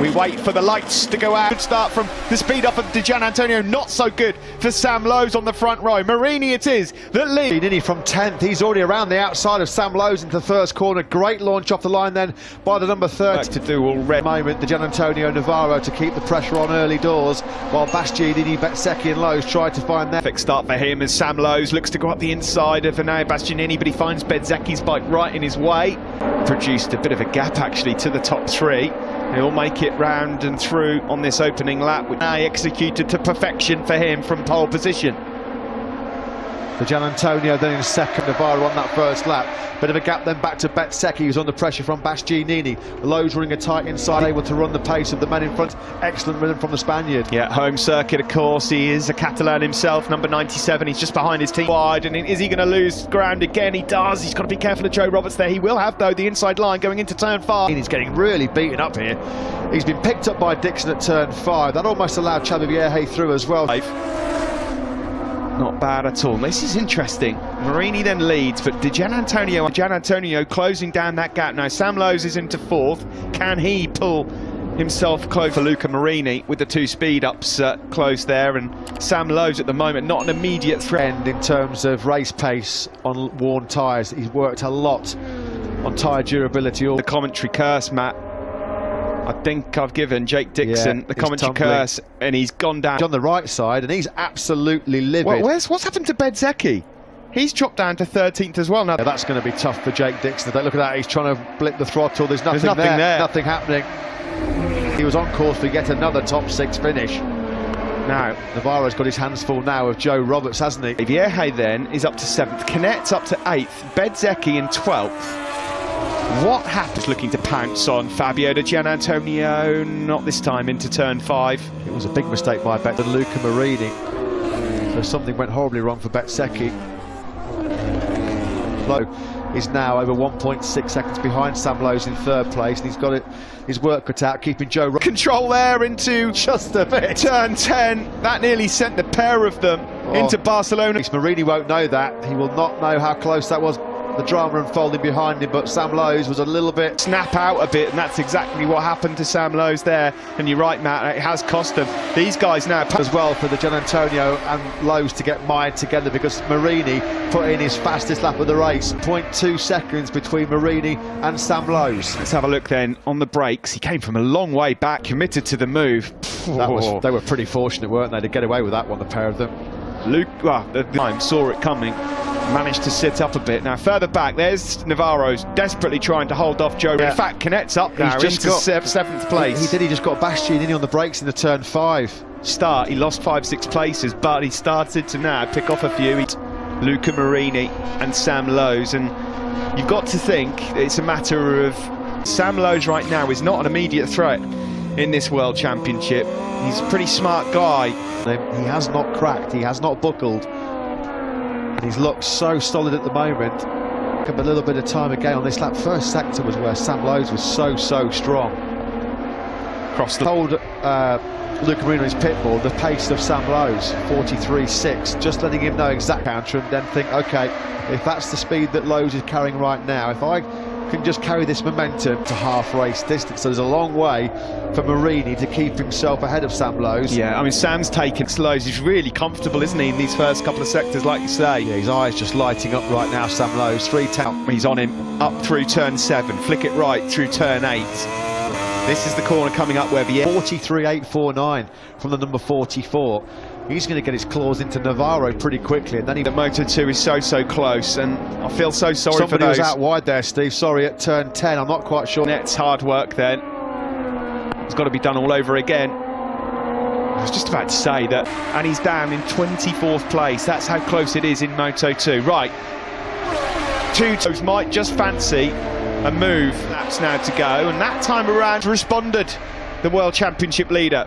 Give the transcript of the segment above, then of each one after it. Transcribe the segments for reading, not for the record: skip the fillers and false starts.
We wait for the lights to go out. Good start from the speed up of Gianantonio, not so good for Sam Lowes on the front row. Marini it is that lead. Nini from 10th, he's already around the outside of Sam Lowes into the first corner. Great launch off the line then by the number 30. To do already. Moment, the Gianantonio Navarro to keep the pressure on early doors, while Bastianini, Bezzecchi and Lowes tried to find their... Perfect start for him as Sam Lowes looks to go up the inside of Enea Bastianini, but he finds Bezzecchi's bike right in his way. Produced a bit of a gap actually to the top three. He'll make it round and through on this opening lap, which I executed to perfection for him from pole position. For Gianantonio then in second, Navarro on that first lap. Bit of a gap then back to Bezzecchi, who's under pressure from Bastianini. Lowes running a tight inside, able to run the pace of the man in front. Excellent rhythm from the Spaniard. Yeah, home circuit of course, he is a Catalan himself, number 97, he's just behind his team wide, and is he going to lose ground again? He does, he's got to be careful of Joe Roberts there. He will have though the inside line going into turn 5. He's getting really beaten up here. He's been picked up by Dixon at turn 5. That almost allowed Xavi Vierge through as well. Not bad at all. This is interesting. Marini then leads, but Gianantonio closing down that gap. Now Sam Lowes is into 4th. Can he pull himself close for Luca Marini with the 2 speed ups close there? And Sam Lowes at the moment not an immediate threat. And in terms of race pace on worn tyres, he's worked a lot on tyre durability. The commentary curse, Matt. I think I've given Jake Dixon the commentary curse, and he's gone down on the right side, and he's absolutely livid. What's happened to Bezzecchi? He's dropped down to 13th as well now. Yeah, that's going to be tough for Jake Dixon. Look at that, he's trying to blip the throttle. There's nothing there. Nothing happening. He was on course for yet another top 6 finish. Now Navarro's got his hands full now of Joe Roberts, hasn't he? Vierge then is up to 7th, Canet's up to 8th, Bezzecchi in 12th. What happens? Looking to pounce on Fabio de Gianantonio, not this time into turn 5. It was a big mistake by Luca Marini. So something went horribly wrong for Bezzecchi. Lowe is now over 1.6 seconds behind Sam Lowes in 3rd place, and he's got his work cut out, keeping Joe Roberts. Control there into just a bit. Turn 10. That nearly sent the pair of them into Barcelona. Marini won't know that. He will not know how close that was. The drama unfolding behind him, but Sam Lowes was a little bit... Snap out a bit, and that's exactly what happened to Sam Lowes there. And you're right, Matt, it has cost them. These guys now... As well for the Gianantonio and Lowes to get mired together, because Marini put in his fastest lap of the race. 0.2 seconds between Marini and Sam Lowes. Let's have a look then on the brakes. He came from a long way back, committed to the move. They were pretty fortunate, weren't they, to get away with that one, the pair of them. Luca, the time, saw it coming. Managed to sit up a bit. Now further back, there's Navarro's desperately trying to hold off Joe. In fact, Canet's up now into 7th place. He just got Bastianini on the brakes in the turn 5. He lost 5-6 places, but he started to now pick off a few. Luca Marini and Sam Lowes, and you've got to think it's a matter of Sam Lowes right now is not an immediate threat in this World Championship. He's a pretty smart guy. He has not cracked, he has not buckled. And he's looked so solid at the moment. Took a little bit of time again on this lap. First sector was where Sam Lowes was so strong. Cross the... Told Luca Marini on his pit board the pace of Sam Lowes, 43.6. Just letting him know exact counter, and then think, okay, if that's the speed that Lowes is carrying right now, if I can just carry this momentum to half race distance. So there's a long way for Marini to keep himself ahead of Sam Lowes. Yeah, I mean, Sam's taken Lowes. He's really comfortable, isn't he, in these first couple of sectors, like you say. Yeah, his eyes just lighting up right now, Sam Lowes. 3-10. He's on him up through turn 7, flick it right through turn 8. This is the corner coming up where the 43.849 from the number 44. He's going to get his claws into Navarro pretty quickly, and then the Moto2 is so close, and I feel so sorry for those. Somebody was out wide there, Steve. Sorry, at turn 10. I'm not quite sure. It's hard work then. It's got to be done all over again. I was just about to say that, and he's down in 24th place. That's how close it is in Moto2. Right, 2 toes might just fancy a move. Laps now to go, and that time around responded the World Championship leader.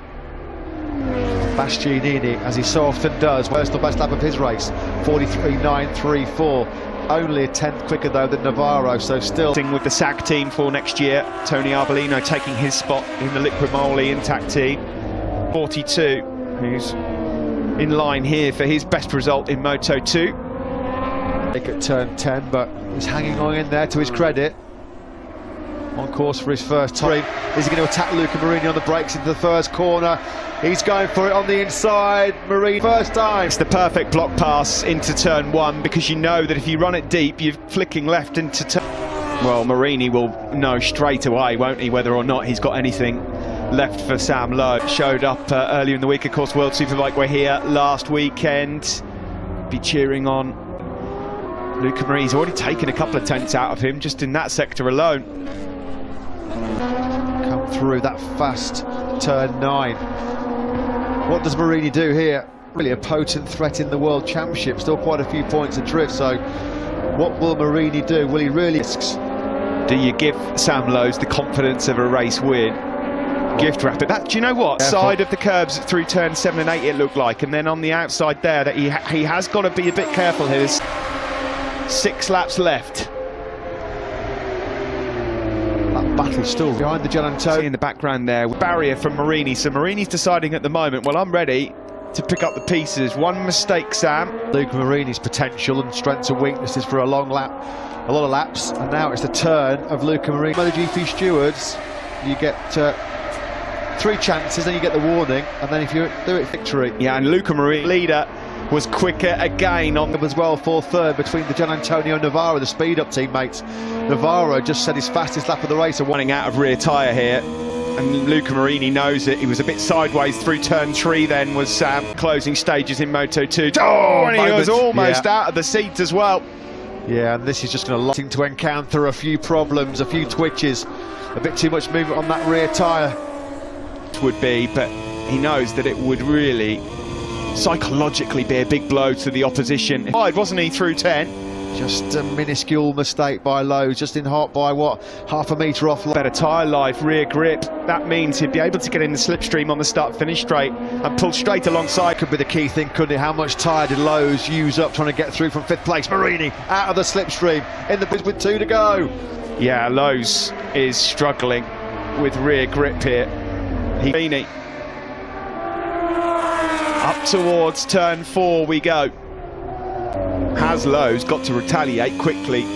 Bastianini, as he so often does, personal best lap of his race, 43.934. Only a tenth quicker though than Navarro, so still with the SAG team for next year. Tony Arbolino taking his spot in the Liquid Moly Intact team. 42, who's in line here for his best result in Moto2. At turn 10, but he's hanging on in there to his credit. on course for his first time. Is he going to attack Luca Marini on the brakes into the first corner? He's going for it on the inside. Marini, first time. It's the perfect block pass into turn one, because you know that if you run it deep, you're flicking left into turn. Well, Marini will know straight away, won't he, whether or not he's got anything left for Sam Lowe. Showed up earlier in the week, of course. World Superbike were here last weekend. Be cheering on Luca Marini's already taken a couple of tenths out of him just in that sector alone. Come through that fast turn 9. What does Marini do here? Really a potent threat in the World Championship, still quite a few points adrift, so what will Marini do? Will he really risks? Do you give Sam Lowe the confidence of a race win? Gift wrap it. That, do you know what? Careful. Side of the curbs through turn 7 and 8 it looked like, and then on the outside there that he has got to be a bit careful here. There's 6 laps left. That battle still behind the Gianantonio. In the background there, barrier from Marini. So Marini's deciding at the moment, well, I'm ready to pick up the pieces. One mistake, Sam. Luca Marini's potential and strengths and weaknesses for a lot of laps, and now it's the turn of Luca Marini. MotoGP stewards, you get 3 chances, then you get the warning, and then if you do it, victory. Yeah, and Luca Marini, leader, was quicker again on as well for third between the Gianantonio and Navarro, the speed-up teammates. Navarro just set his fastest lap of the race. Running out of rear tyre here, and Luca Marini knows it. He was a bit sideways through turn 3 then, was Sam. Closing stages in Moto2. Oh, and he was almost out of the seat as well. Yeah, and this is just going to encounter a few problems, a few twitches, a bit too much movement on that rear tyre. Would be, but he knows that it would really psychologically be a big blow to the opposition. Wasn't he through 10? Just a minuscule mistake by Lowe, just in hot by what, half a metre off. Better tyre life, rear grip. That means he'd be able to get in the slipstream on the start-finish straight and pull straight alongside. Could be the key thing, couldn't it? How much tyre did Lowe's use up trying to get through from 5th place? Marini out of the slipstream in the with 2 to go. Yeah, Lowe's is struggling with rear grip here. Marini. Up towards turn 4 we go. Has Lowe's got to retaliate quickly. You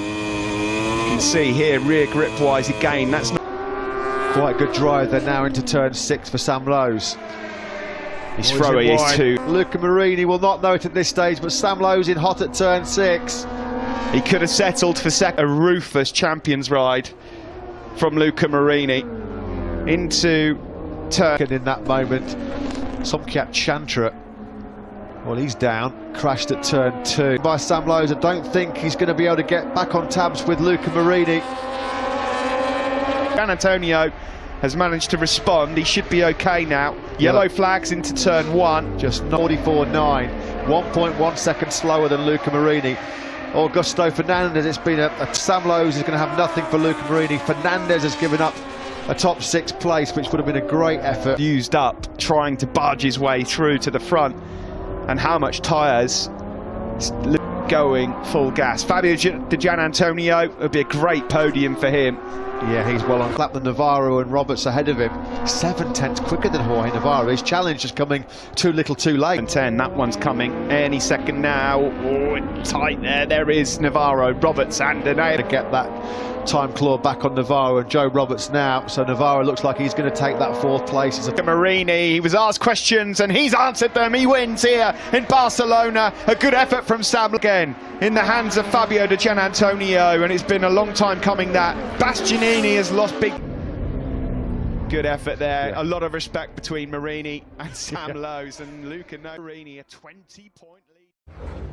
can see here, rear grip wise again, that's not quite a good drive there now into turn 6 for Sam Lowe's. His thrower is 2. Luca Marini will not know it at this stage, but Sam Lowe's in hot at turn 6. He could have settled for second. A ruthless champions ride from Luca Marini into turn. In that moment, Somkiat Chantra, well, he's down, crashed at turn 2 by Sam Lowe's. I don't think he's going to be able to get back on tabs with Luca Marini. Antonio has managed to respond. He should be okay now. Yellow flags into turn 1. Just 44.9, 1.1 seconds slower than Luca Marini. Augusto Fernandez, it's been a Sam Lowe's is going to have nothing for Luca Marini. Fernandez has given up a top 6 place, which would have been a great effort. Used up trying to barge his way through to the front, and how much tyres going full gas. Fabio Di Gianantonio would be a great podium for him. Yeah, he's well on lap than Navarro and Roberts ahead of him. 7 tenths quicker than Jorge Navarro. His challenge is coming too little too late. And 10, that one's coming any second now. Oh, tight there. There is Navarro, Roberts and Anaya. To get that time claw back on Navarro and Joe Roberts now. So Navarro looks like he's going to take that 4th place. Marini, he was asked questions and he's answered them. He wins here in Barcelona. A good effort from Sam again in the hands of Fabio Di Gianantonio, and it's been a long time coming that. Bastianini has lost big. Good effort there. Yeah. A lot of respect between Marini and Sam Lowe's, and Luca Marini a 20-point lead.